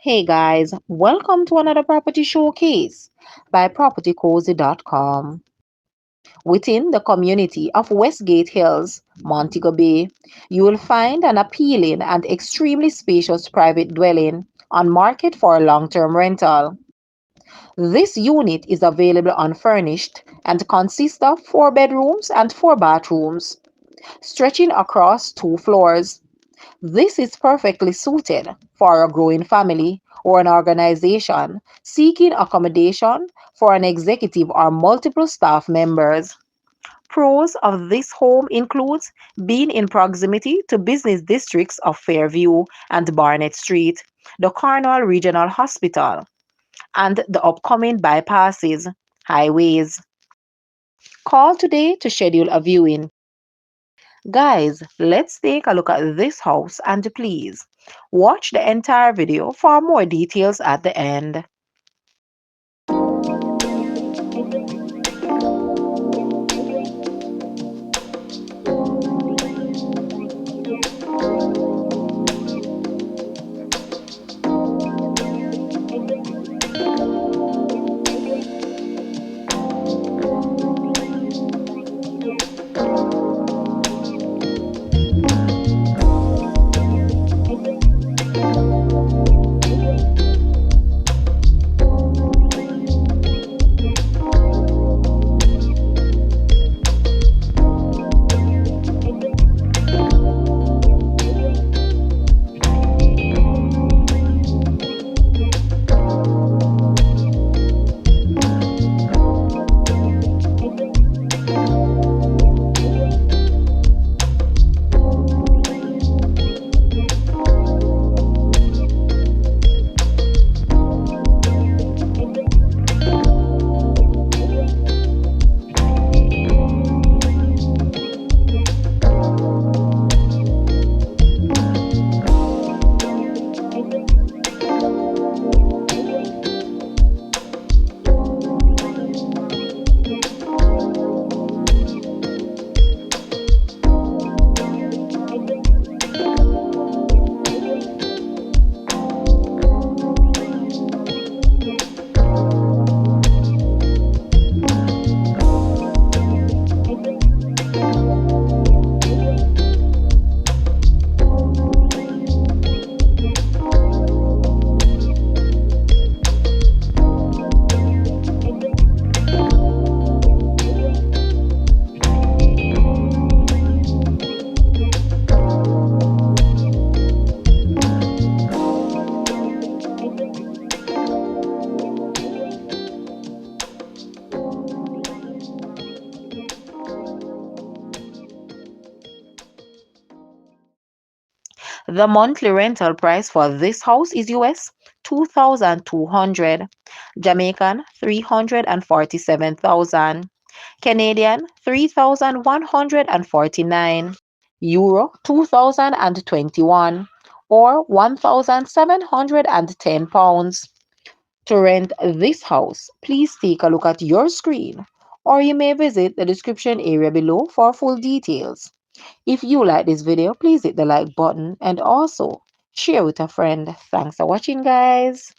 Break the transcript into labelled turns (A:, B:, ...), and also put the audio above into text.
A: Hey guys, welcome to another property showcase by propertycozy.com. Within the community of Westgate Hills, Montego Bay, you will find an appealing and extremely spacious private dwelling on market for long-term rental. This unit is available unfurnished and consists of 4 bedrooms and 4 bathrooms, stretching across 2 floors. This is perfectly suited for a growing family or an organization seeking accommodation for an executive or multiple staff members. Pros of this home includes being in proximity to business districts of Fairview and Barnett Street, the Cornwall Regional Hospital, and the upcoming bypasses, highways. Call today to schedule a viewing. Guys, let's take a look at this house and please watch the entire video for more details at the end. The monthly rental price for this house is US 2,200, Jamaican 347,000, Canadian 3,149, Euro 2021 or 1,710 pounds. To rent this house, please take a look at your screen or you may visit the description area below for full details. If you like this video, please hit the like button and also share with a friend. Thanks for watching, guys.